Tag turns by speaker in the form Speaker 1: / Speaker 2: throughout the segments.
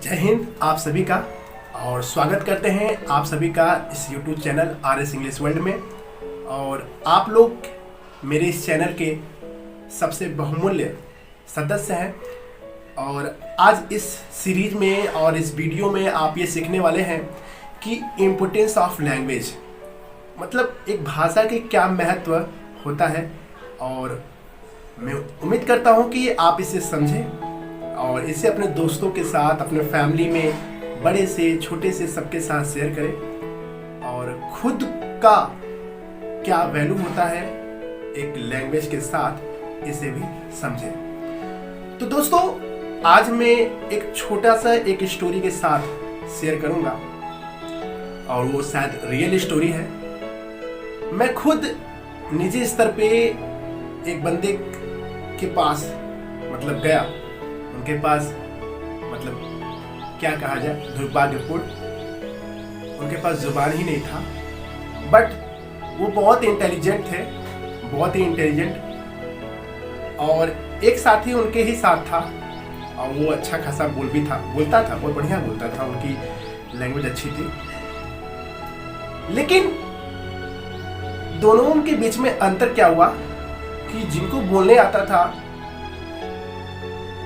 Speaker 1: जय हिंद आप सभी का। और स्वागत करते हैं आप सभी का इस YouTube channel RS English world में। और आप लोग मेरे इस चैनल के सबसे बहुमूल्य सदस्य हैं। और आज इस सीरीज में और इस वीडियो में आप ये सीखने वाले हैं कि इम्पोर्टेंस ऑफ लैंग्वेज, मतलब एक भाषा के क्या महत्व होता है। और मैं उम्मीद करता हूँ कि आप इसे समझें और इसे अपने दोस्तों के साथ, अपने फैमिली में बड़े से छोटे से सबके साथ शेयर करें और खुद का क्या वैल्यू होता है एक लैंग्वेज के साथ इसे भी समझें। तो दोस्तों, आज मैं एक छोटा सा एक स्टोरी के साथ शेयर करूंगा और वो शायद रियल स्टोरी है। मैं खुद निजी स्तर पे एक बंदे के पास गया, उनके पास क्या कहा जाए, दुर्भाग्यपूर्ण उनके पास जुबान ही नहीं था। बट वो बहुत इंटेलिजेंट थे, बहुत ही इंटेलिजेंट। और एक साथी उनके ही साथ था और वो अच्छा खासा बोलता था, बहुत बढ़िया बोलता था, उनकी लैंग्वेज अच्छी थी। लेकिन दोनों के बीच में अंतर क्या हुआ कि जिनको बोलने आता था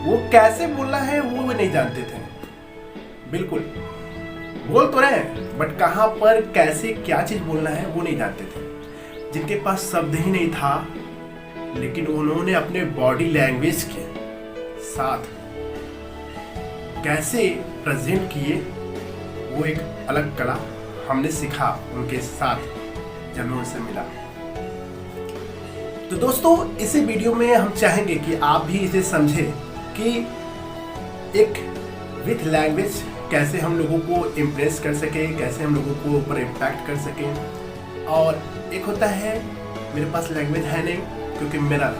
Speaker 1: वो कैसे बोलना है वो नहीं जानते थे। बिल्कुल बोल तो रहे हैं बट कहां पर कैसे क्या चीज बोलना है वो नहीं जानते थे। जिनके पास शब्द ही नहीं था लेकिन उन्होंने अपने बॉडी लैंग्वेज के साथ कैसे प्रेजेंट किए, वो एक अलग कला हमने सीखा उनके साथ जब मैं उनसे मिला। तो दोस्तों, इसी वीडियो में हम चाहेंगे कि आप भी इसे समझें कि एक विथ लैंग्वेज कैसे हम लोगों को इम्प्रेस कर सके, कैसे हम लोगों को ऊपर इम्पैक्ट कर सके। और एक होता है मेरे पास लैंग्वेज है नहीं क्योंकि मेरा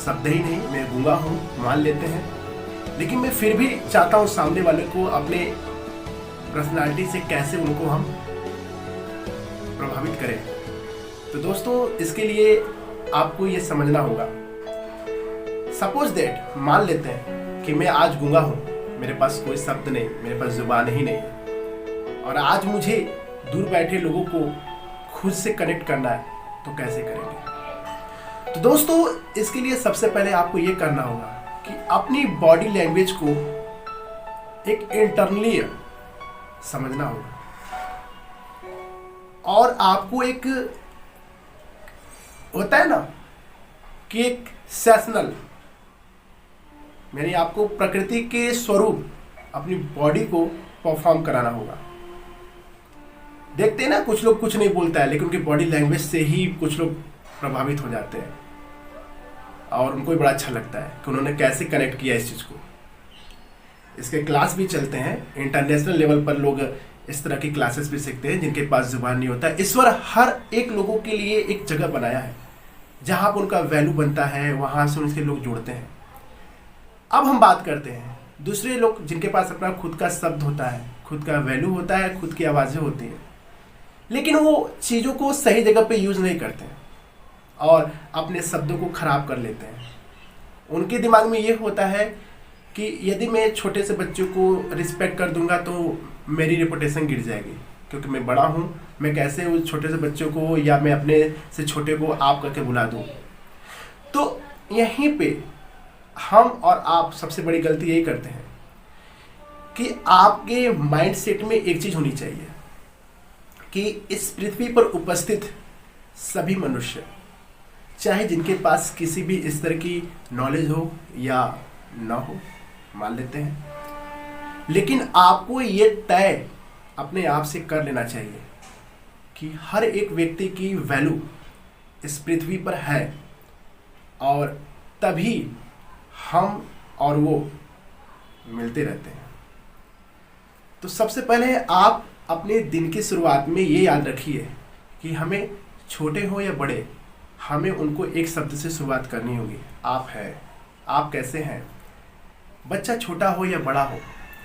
Speaker 1: शब्द ही नहीं, मैं गूंगा हूँ, मान लेते हैं, लेकिन मैं फिर भी चाहता हूँ सामने वाले को अपने पर्सनालिटी से कैसे उनको हम प्रभावित करें। तो दोस्तों, इसके लिए आपको ये समझना होगा। सपोज दैट, मान लेते हैं कि मैं आज गूंगा हूं, मेरे पास कोई शब्द नहीं, मेरे पास जुबान ही नहीं है और आज मुझे दूर बैठे लोगों को खुद से कनेक्ट करना है, तो कैसे करेंगे? तो दोस्तों, इसके लिए सबसे पहले आपको ये करना होगा कि अपनी बॉडी लैंग्वेज को एक इंटरनली समझना होगा और आपको एक होता है ना कि एक सेशनल, यानी आपको प्रकृति के स्वरूप अपनी बॉडी को परफॉर्म कराना होगा। देखते हैं ना, कुछ लोग कुछ नहीं बोलता है लेकिन उनकी बॉडी लैंग्वेज से ही कुछ लोग प्रभावित हो जाते हैं और उनको भी बड़ा अच्छा लगता है कि उन्होंने कैसे कनेक्ट किया इस चीज़ को। इसके क्लास भी चलते हैं, इंटरनेशनल लेवल पर लोग इस तरह की क्लासेस भी सीखते हैं जिनके पास जुबान नहीं होता। ईश्वर हर एक लोगों के लिए एक जगह बनाया है जहाँ पर उनका वैल्यू बनता है, वहाँ से उनके लोग जुड़ते हैं। अब हम बात करते हैं दूसरे लोग जिनके पास अपना खुद का शब्द होता है, खुद का वैल्यू होता है, खुद की आवाज़ें होती हैं, लेकिन वो चीज़ों को सही जगह पे यूज़ नहीं करते और अपने शब्दों को खराब कर लेते हैं। उनके दिमाग में ये होता है कि यदि मैं छोटे से बच्चों को रिस्पेक्ट कर दूंगा तो मेरी रेपुटेशन गिर जाएगी क्योंकि मैं बड़ा हूँ, मैं कैसे उस छोटे से बच्चों को या मैं अपने से छोटे को आप करके बुला दूँ। तो यहीं पे हम और आप सबसे बड़ी गलती यही करते हैं कि आपके माइंड सेट में एक चीज़ होनी चाहिए कि इस पृथ्वी पर उपस्थित सभी मनुष्य, चाहे जिनके पास किसी भी इस तरह की नॉलेज हो या ना हो, मान लेते हैं, लेकिन आपको ये तय अपने आप से कर लेना चाहिए कि हर एक व्यक्ति की वैल्यू इस पृथ्वी पर है और तभी हम और वो मिलते रहते हैं। तो सबसे पहले आप अपने दिन की शुरुआत में ये याद रखिए कि हमें छोटे हो या बड़े, हमें उनको एक शब्द से शुरुआत करनी होगी। आप हैं, आप कैसे हैं। बच्चा छोटा हो या बड़ा हो,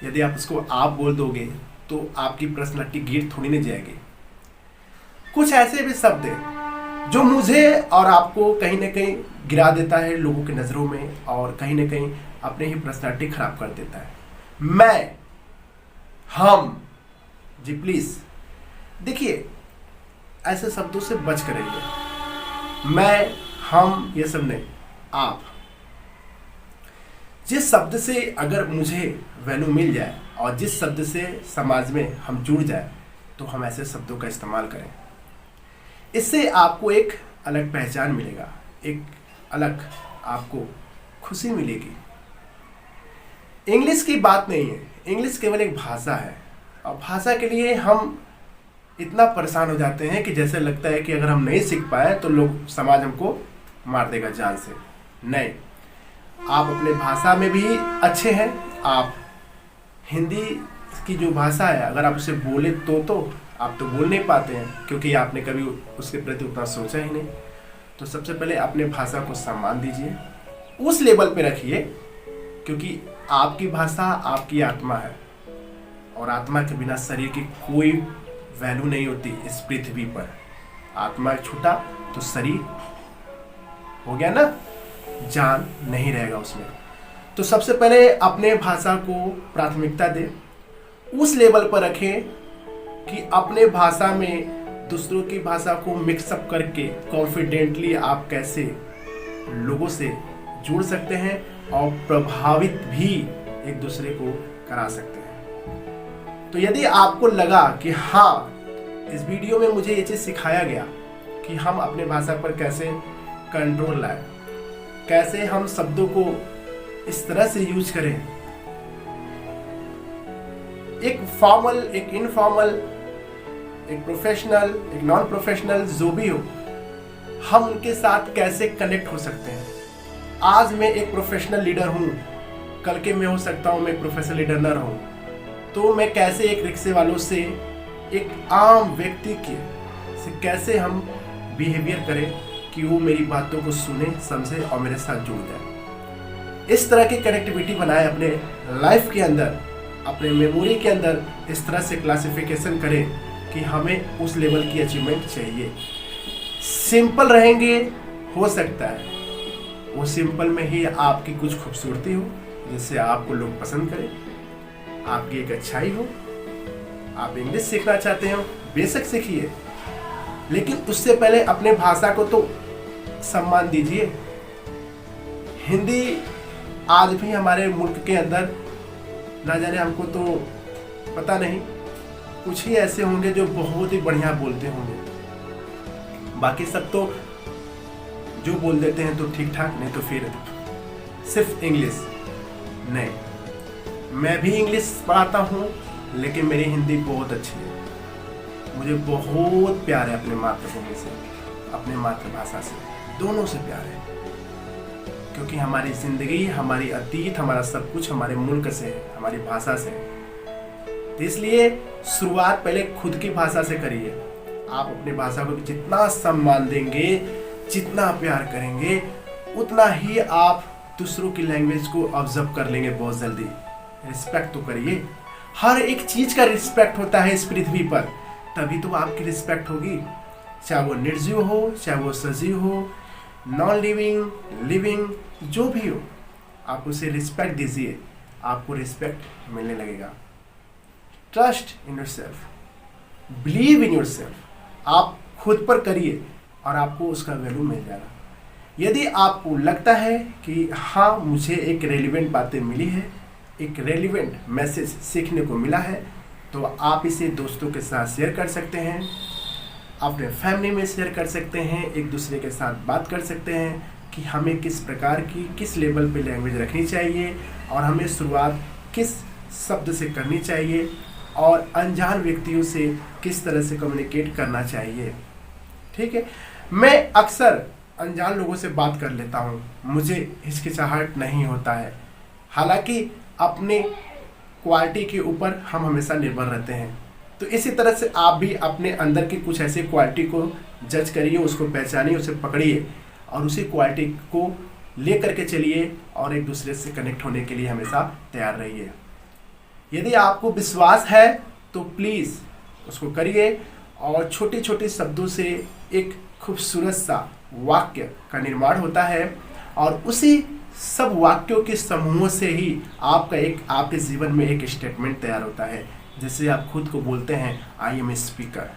Speaker 1: यदि आप उसको आप बोल दोगे तो आपकी पर्सनालिटी गिर थोड़ी नहीं जाएगी। कुछ ऐसे भी शब्द हैं जो मुझे और आपको कहीं ना कहीं गिरा देता है लोगों की नज़रों में और कहीं ना कहीं अपने ही पर्सनालिटी खराब कर देता है। मैं हम, जी प्लीज देखिए, ऐसे शब्दों से बच कर रहिए। मैं, हम, ये सब नहीं, आप। जिस शब्द से अगर मुझे वैल्यू मिल जाए और जिस शब्द से समाज में हम जुड़ जाए, तो हम ऐसे शब्दों का इस्तेमाल करें। इससे आपको एक अलग पहचान मिलेगा, एक अलग आपको खुशी मिलेगी। इंग्लिश की बात नहीं है, इंग्लिश केवल एक भाषा है, और भाषा के लिए हम इतना परेशान हो जाते हैं कि जैसे लगता है कि अगर हम नहीं सीख पाए तो लोग, समाज हमको मार देगा जान से। नहीं, आप अपने भाषा में भी अच्छे हैं। आप हिंदी की जो भाषा है, अगर आप उसे बोले तो आप तो बोल नहीं पाते हैं, क्योंकि आपने कभी उसके प्रति उतना सोचा ही नहीं। तो सबसे पहले अपने भाषा को सम्मान दीजिए, उस लेवल पे रखिए, क्योंकि आपकी भाषा आपकी आत्मा है, और आत्मा के बिना शरीर की कोई वैल्यू नहीं होती इस पृथ्वी पर। आत्मा छूटा तो शरीर हो गया ना, जान नहीं रहेगा उसमें। तो सबसे पहले अपने भाषा को प्राथमिकता दें, उस लेवल पर रखें कि अपने भाषा में दूसरों की भाषा को मिक्सअप करके कॉन्फिडेंटली आप कैसे लोगों से जुड़ सकते हैं और प्रभावित भी एक दूसरे को करा सकते हैं। तो यदि आपको लगा कि हाँ, इस वीडियो में मुझे ये चीज़ सिखाया गया कि हम अपने भाषा पर कैसे कंट्रोल लाएं, कैसे हम शब्दों को इस तरह से यूज करें, एक फॉर्मल, एक इनफॉर्मल, एक प्रोफेशनल, एक नॉन प्रोफेशनल, जो भी हो, हम उनके साथ कैसे कनेक्ट हो सकते हैं। आज मैं एक प्रोफेशनल लीडर हूँ, कल के मैं हो सकता हूँ मैं प्रोफेशनल लीडर न रहूँ, तो मैं कैसे एक रिक्शे वालों से, एक आम व्यक्ति के से कैसे हम बिहेवियर करें कि वो मेरी बातों को सुने, समझे और मेरे साथ जुड़ जाए। इस तरह की कनेक्टिविटी बनाए अपने लाइफ के अंदर, अपने मेमोरी के अंदर, इस तरह से क्लासिफिकेशन करें कि हमें उस लेवल की अचीवमेंट चाहिए। सिंपल रहेंगे, हो सकता है वो सिंपल में ही आपकी कुछ खूबसूरती हो, जिससे आपको लोग पसंद करें, आपकी एक अच्छाई हो। आप इंग्लिश सीखना चाहते हो, बेशक सीखिए, लेकिन उससे पहले अपने भाषा को तो सम्मान दीजिए। हिंदी आज भी हमारे मुल्क के अंदर, ना जाने, हमको तो पता नहीं, कुछ ही ऐसे होंगे जो बहुत ही बढ़िया बोलते होंगे, बाकी सब तो जो बोल देते हैं तो ठीक ठाक, नहीं तो फिर सिर्फ इंग्लिश। नहीं, मैं भी इंग्लिश पढ़ाता हूँ, लेकिन मेरी हिंदी बहुत अच्छी है। मुझे बहुत प्यार है अपने मातृभूमि से, अपने मातृभाषा से, दोनों से प्यार है, क्योंकि हमारी जिंदगी, हमारी अतीत, हमारा सब कुछ हमारे मुल्क से है, हमारी भाषा से है। तो इसलिए शुरुआत पहले खुद की भाषा से करिए। आप अपनी भाषा को जितना सम्मान देंगे, जितना प्यार करेंगे, उतना ही आप दूसरों की लैंग्वेज को ऑब्जर्व कर लेंगे बहुत जल्दी। रिस्पेक्ट तो करिए, हर एक चीज का रिस्पेक्ट होता है इस पृथ्वी पर, तभी तो आपकी रिस्पेक्ट होगी। चाहे वो निर्जीव हो, चाहे वो सजीव हो, नॉन लिविंग, लिविंग, जो भी हो, आप उसे रिस्पेक्ट दीजिए, आपको रिस्पेक्ट मिलने लगेगा। Trust in yourself, believe in yourself, आप खुद पर करिए और आपको उसका वैल्यू मिल जाएगा। यदि आपको लगता है कि हाँ, मुझे एक रेलिवेंट बातें मिली है, एक रेलिवेंट मैसेज सीखने को मिला है, तो आप इसे दोस्तों के साथ शेयर कर सकते हैं, अपने फैमिली में शेयर कर सकते हैं, एक दूसरे के साथ बात कर सकते हैं कि हमें किस प्रकार की, किस लेवल पे लैंग्वेज रखनी चाहिए और हमें शुरुआत किस शब्द से करनी चाहिए और अनजान व्यक्तियों से किस तरह से कम्युनिकेट करना चाहिए। ठीक है, मैं अक्सर अनजान लोगों से बात कर लेता हूँ, मुझे हिचकिचाहट नहीं होता है। हालांकि अपने क्वालिटी के ऊपर हम हमेशा निर्भर रहते हैं, तो इसी तरह से आप भी अपने अंदर की कुछ ऐसी क्वालिटी को जज करिए, उसको पहचानिए, उसे पकड़िए और उसी क्वालिटी को ले करके चलिए और एक दूसरे से कनेक्ट होने के लिए हमेशा तैयार रहिए। यदि आपको विश्वास है तो प्लीज़ उसको करिए और छोटे छोटे शब्दों से एक खूबसूरत सा वाक्य का निर्माण होता है और उसी सब वाक्यों के समूह से ही आपका एक, आपके जीवन में एक स्टेटमेंट तैयार होता है जैसे आप खुद को बोलते हैं I am a speaker.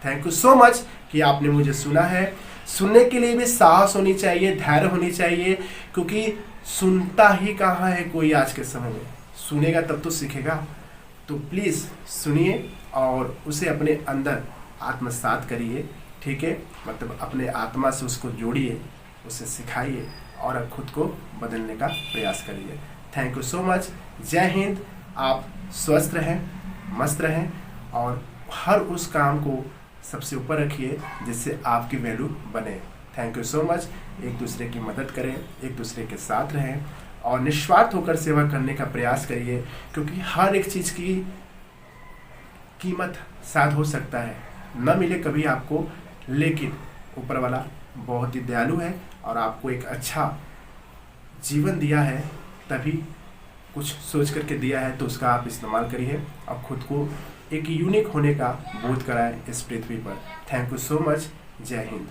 Speaker 1: Thank you so much कि आपने मुझे सुना है। सुनने के लिए भी साहस होनी चाहिए, धैर्य होनी चाहिए, क्योंकि सुनता ही कहाँ है कोई आज के समय में, सुनेगा तब तो सीखेगा। तो प्लीज़ सुनिए और उसे अपने अंदर आत्मसात करिए, ठीक है, मतलब अपने आत्मा से उसको जोड़िए, उसे सिखाइए और खुद को बदलने का प्रयास करिए। Thank you so much. जय हिंद। आप स्वस्थ रहें, मस्त रहें और हर उस काम को सबसे ऊपर रखिए जिससे आपकी वैल्यू बने। Thank you so much. एक दूसरे की मदद करें, एक दूसरे के साथ रहें और निस्वार्थ होकर सेवा करने का प्रयास करिए, क्योंकि हर एक चीज़ की कीमत शायद हो सकता है न मिले कभी आपको, लेकिन ऊपर वाला बहुत ही दयालु है और आपको एक अच्छा जीवन दिया है, तभी कुछ सोच करके दिया है, तो उसका आप इस्तेमाल करिए और खुद को एक यूनिक होने का बोध कराएं इस पृथ्वी पर। Thank you so much. जय हिंद।